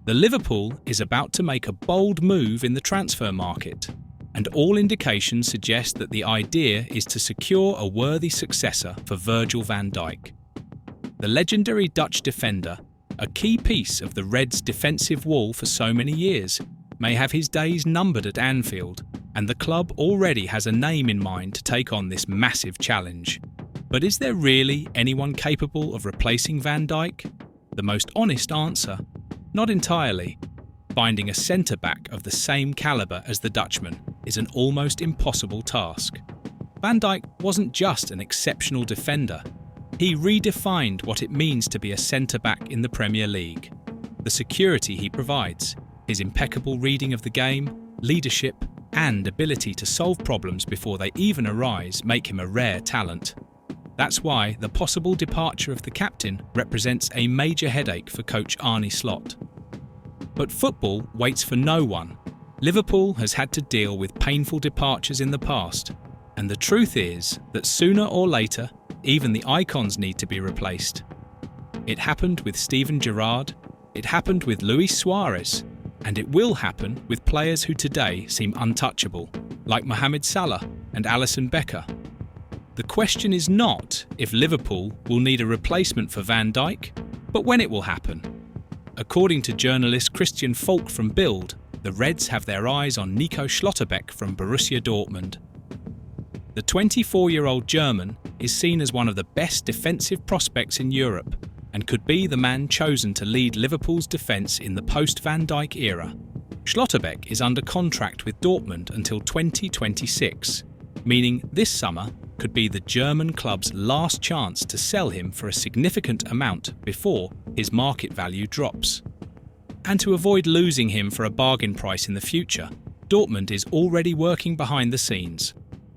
The Liverpool is about to make a bold move in the transfer market, and all indications suggest that the idea is to secure a worthy successor for Virgil van Dijk. The legendary Dutch defender, a key piece of the Reds' defensive wall for so many years, may have his days numbered at Anfield, and the club already has a name in mind to take on this massive challenge. But is there really anyone capable of replacing Van Dijk? The most honest answer: not entirely. Finding a centre-back of the same calibre as the Dutchman is an almost impossible task. Van Dijk wasn't just an exceptional defender. He redefined what it means to be a centre-back in the Premier League. The security he provides, his impeccable reading of the game, leadership, and ability to solve problems before they even arise make him a rare talent. That's why the possible departure of the captain represents a major headache for coach Arne Slot. But football waits for no one. Liverpool has had to deal with painful departures in the past, and the truth is that sooner or later, even the icons need to be replaced. It happened with Steven Gerrard, it happened with Luis Suarez, and it will happen with players who today seem untouchable, like Mohamed Salah and Alisson Becker. The question is not if Liverpool will need a replacement for Van Dijk, but when it will happen. According to journalist Christian Falk from Bild, the Reds have their eyes on Nico Schlotterbeck from Borussia Dortmund. The 24-year-old German is seen as one of the best defensive prospects in Europe and could be the man chosen to lead Liverpool's defence in the post-Van Dijk era. Schlotterbeck is under contract with Dortmund until 2026, meaning this summer could be the German club's last chance to sell him for a significant amount before his market value drops. And to avoid losing him for a bargain price in the future, Dortmund is already working behind the scenes.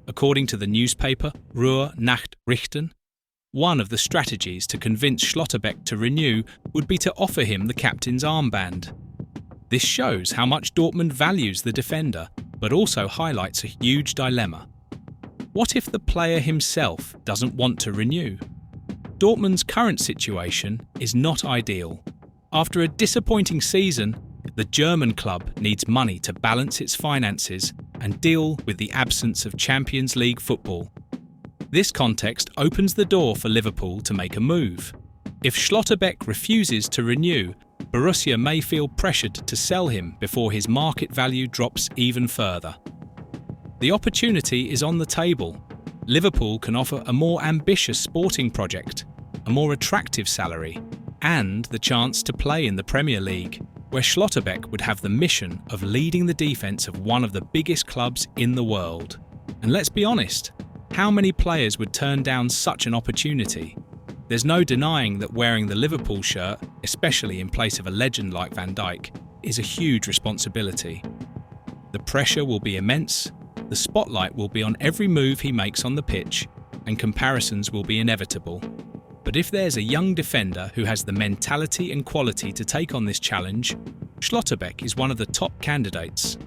According to the newspaper Ruhr Nachrichten, one of the strategies to convince Schlotterbeck to renew would be to offer him the captain's armband. This shows how much Dortmund values the defender, but also highlights a huge dilemma. What if the player himself doesn't want to renew? Dortmund's current situation is not ideal. After a disappointing season, the German club needs money to balance its finances and deal with the absence of Champions League football. This context opens the door for Liverpool to make a move. If Schlotterbeck refuses to renew, Borussia may feel pressured to sell him before his market value drops even further. The opportunity is on the table. Liverpool can offer a more ambitious sporting project, a more attractive salary, and the chance to play in the Premier League, where Schlotterbeck would have the mission of leading the defence of one of the biggest clubs in the world. And let's be honest, how many players would turn down such an opportunity? There's no denying that wearing the Liverpool shirt, especially in place of a legend like Van Dijk, is a huge responsibility. The pressure will be immense, the spotlight will be on every move he makes on the pitch, and comparisons will be inevitable. But if there's a young defender who has the mentality and quality to take on this challenge, Schlotterbeck is one of the top candidates.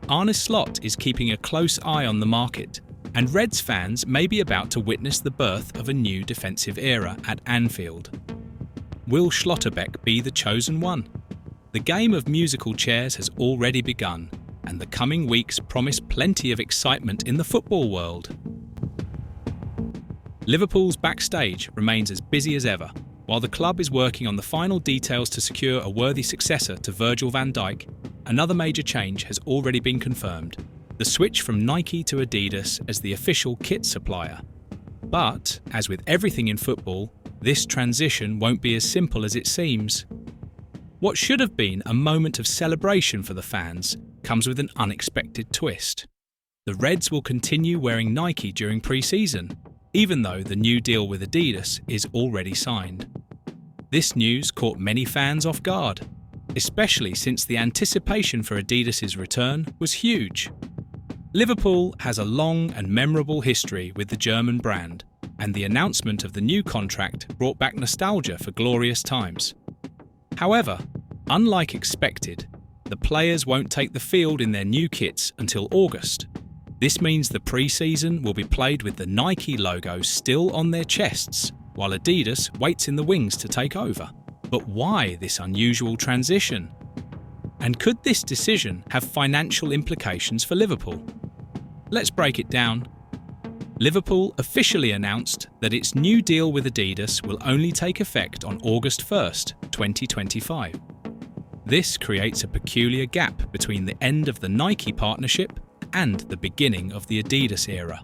Arne Slot is keeping a close eye on the market, and Reds fans may be about to witness the birth of a new defensive era at Anfield. Will Schlotterbeck be the chosen one? The game of musical chairs has already begun, and the coming weeks promise plenty of excitement in the football world. Liverpool's backstage remains as busy as ever. While the club is working on the final details to secure a worthy successor to Virgil van Dijk, another major change has already been confirmed: the switch from Nike to Adidas as the official kit supplier. But, as with everything in football, this transition won't be as simple as it seems. What should have been a moment of celebration for the fans comes with an unexpected twist. The Reds will continue wearing Nike during pre-season, even though the new deal with Adidas is already signed. This news caught many fans off guard, especially since the anticipation for Adidas's return was huge. Liverpool has a long and memorable history with the German brand, and the announcement of the new contract brought back nostalgia for glorious times. However, unlike expected, the players won't take the field in their new kits until August. This means the pre-season will be played with the Nike logo still on their chests, while Adidas waits in the wings to take over. But why this unusual transition? And could this decision have financial implications for Liverpool? Let's break it down. Liverpool officially announced that its new deal with Adidas will only take effect on August 1st, 2025. This creates a peculiar gap between the end of the Nike partnership and the beginning of the Adidas era.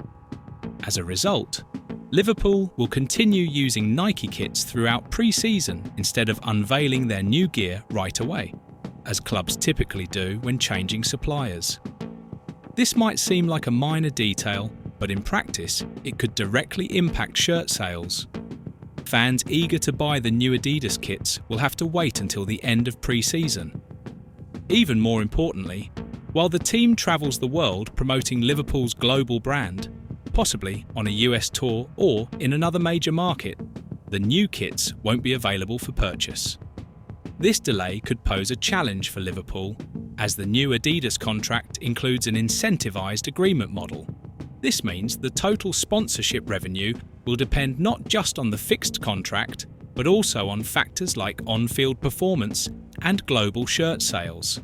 As a result, Liverpool will continue using Nike kits throughout pre-season instead of unveiling their new gear right away, as clubs typically do when changing suppliers. This might seem like a minor detail, but in practice, it could directly impact shirt sales. Fans eager to buy the new Adidas kits will have to wait until the end of pre-season. Even more importantly, while the team travels the world promoting Liverpool's global brand, possibly on a US tour or in another major market, the new kits won't be available for purchase. This delay could pose a challenge for Liverpool, as the new Adidas contract includes an incentivized agreement model. This means the total sponsorship revenue will depend not just on the fixed contract, but also on factors like on-field performance and global shirt sales.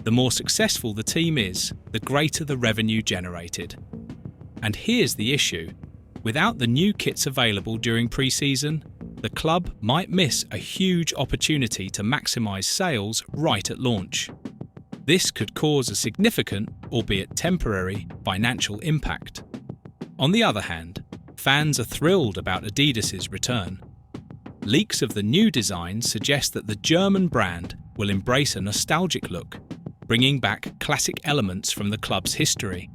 The more successful the team is, the greater the revenue generated. And here's the issue. Without the new kits available during pre-season, the club might miss a huge opportunity to maximise sales right at launch. This could cause a significant, albeit temporary, financial impact. On the other hand, fans are thrilled about Adidas's return. Leaks of the new design suggest that the German brand will embrace a nostalgic look, bringing back classic elements from the club's history.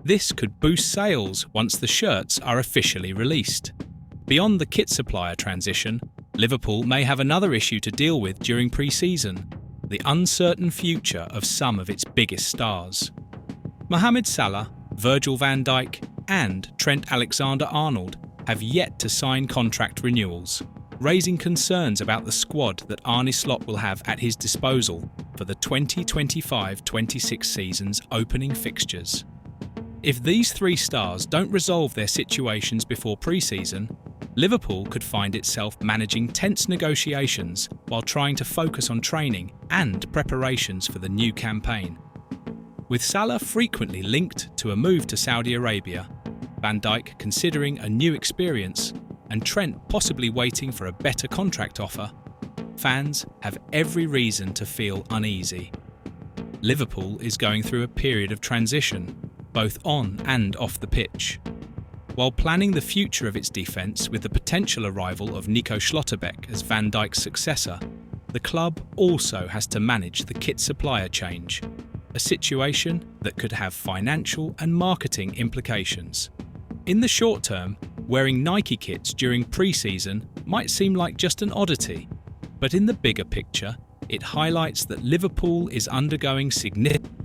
This could boost sales once the shirts are officially released. Beyond the kit supplier transition, Liverpool may have another issue to deal with during pre-season: the uncertain future of some of its biggest stars. Mohamed Salah, Virgil van Dijk, and Trent Alexander-Arnold have yet to sign contract renewals, raising concerns about the squad that Arne Slot will have at his disposal for the 2025-26 season's opening fixtures. If these three stars don't resolve their situations before pre-season, Liverpool could find itself managing tense negotiations while trying to focus on training and preparations for the new campaign. With Salah frequently linked to a move to Saudi Arabia, Van Dijk considering a new experience, and Trent possibly waiting for a better contract offer, fans have every reason to feel uneasy. Liverpool is going through a period of transition, both on and off the pitch. While planning the future of its defence with the potential arrival of Nico Schlotterbeck as Van Dijk's successor, the club also has to manage the kit supplier change, a situation that could have financial and marketing implications. In the short term, wearing Nike kits during pre-season might seem like just an oddity, but in the bigger picture, it highlights that Liverpool is undergoing significant